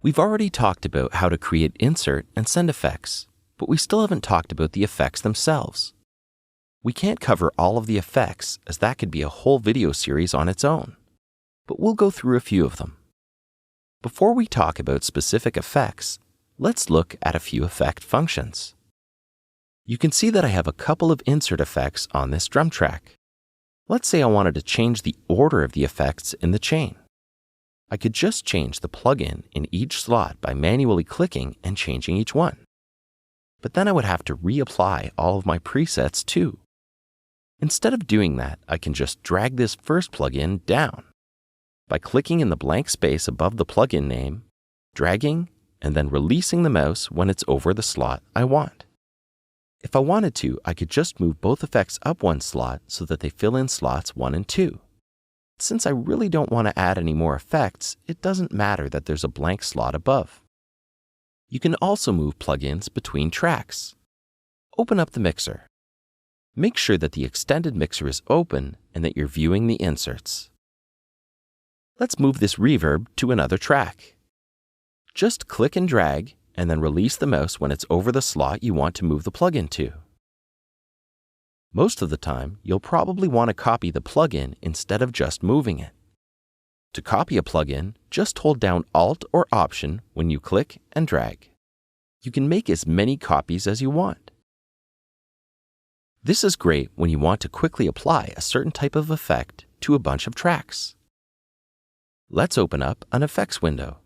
We've already talked about how to create insert and send effects, but we still haven't talked about the effects themselves. We can't cover all of the effects, as that could be a whole video series on its own, but we'll go through a few of them. Before we talk about specific effects, let's look at a few effect functions. You can see that I have a couple of insert effects on this drum track. Let's say I wanted to change the order of the effects in the chain. I could just change the plugin in each slot by manually clicking and changing each one. But then I would have to reapply all of my presets too. Instead of doing that, I can just drag this first plugin down by clicking in the blank space above the plugin name, dragging, and then releasing the mouse when it's over the slot I want. If I wanted to, I could just move both effects up one slot so that they fill in slots 1 and 2. Since I really don't want to add any more effects, it doesn't matter that there's a blank slot above. You can also move plugins between tracks. Open up the mixer. Make sure that the extended mixer is open and that you're viewing the inserts. Let's move this reverb to another track. Just click and drag, and then release the mouse when it's over the slot you want to move the plugin to. Most of the time, you'll probably want to copy the plugin instead of just moving it. To copy a plugin, just hold down Alt or Option when you click and drag. You can make as many copies as you want. This is great when you want to quickly apply a certain type of effect to a bunch of tracks. Let's open up an effects window.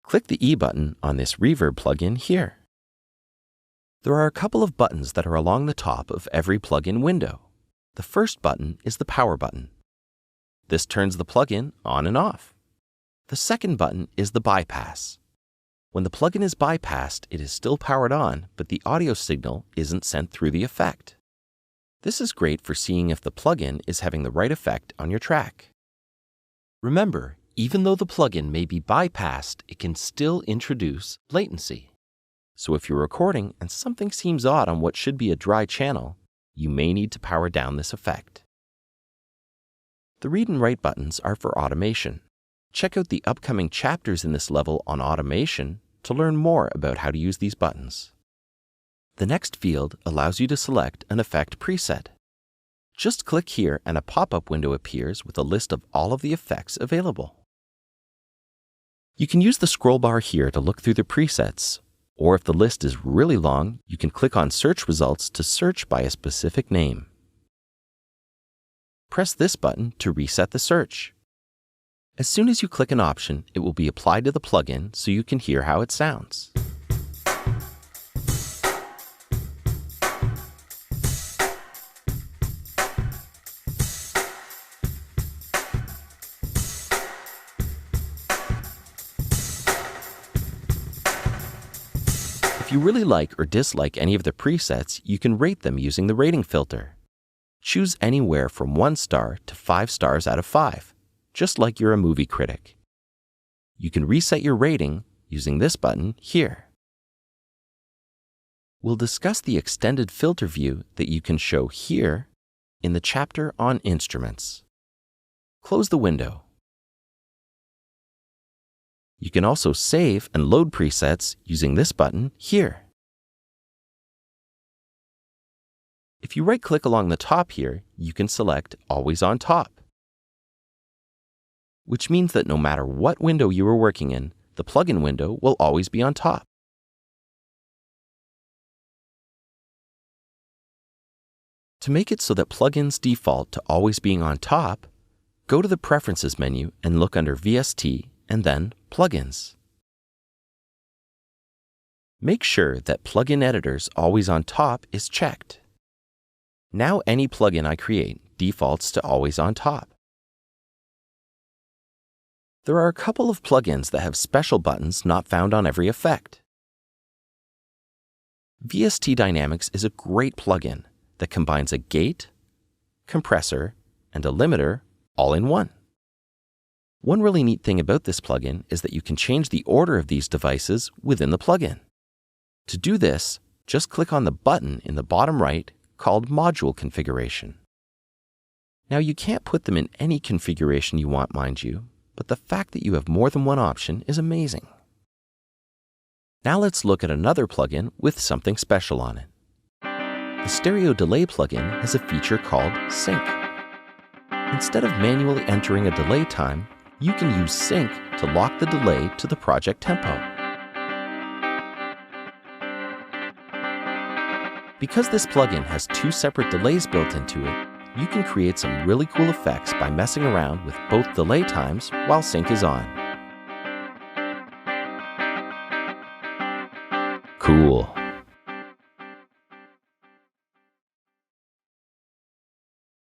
Click the E button on this reverb plugin here. There are a couple of buttons that are along the top of every plugin window. The first button is the power button. This turns the plugin on and off. The second button is the bypass. When the plugin is bypassed, it is still powered on, but the audio signal isn't sent through the effect. This is great for seeing if the plugin is having the right effect on your track. Remember, even though the plugin may be bypassed, it can still introduce latency. So if you're recording and something seems odd on what should be a dry channel, you may need to power down this effect. The read and write buttons are for automation. Check out the upcoming chapters in this level on automation to learn more about how to use these buttons. The next field allows you to select an effect preset. Just click here and a pop-up window appears with a list of all of the effects available. You can use the scroll bar here to look through the presets, or if the list is really long, you can click on search results to search by a specific name. Press this button to reset the search. As soon as you click an option, it will be applied to the plugin so you can hear how it sounds. If you really like or dislike any of the presets, you can rate them using the rating filter. Choose anywhere from 1 star to 5 stars out of 5, just like you're a movie critic. You can reset your rating using this button here. We'll discuss the extended filter view that you can show here in the chapter on instruments. Close the window. You can also save and load presets using this button here. If you right-click along the top here, you can select Always on Top, which means that no matter what window you are working in, the plugin window will always be on top. To make it so that plugins default to always being on top, go to the Preferences menu and look under VST and then Plugins. Make sure that Plugin Editor's Always on Top is checked. Now any plugin I create defaults to Always on Top. There are a couple of plugins that have special buttons not found on every effect. VST Dynamics is a great plugin that combines a gate, compressor, and a limiter all in one. One really neat thing about this plugin is that you can change the order of these devices within the plugin. To do this, just click on the button in the bottom right called Module Configuration. Now you can't put them in any configuration you want, mind you, but the fact that you have more than one option is amazing. Now let's look at another plugin with something special on it. The Stereo Delay plugin has a feature called Sync. Instead of manually entering a delay time, you can use Sync to lock the delay to the project tempo. Because this plugin has two separate delays built into it, you can create some really cool effects by messing around with both delay times while Sync is on. Cool.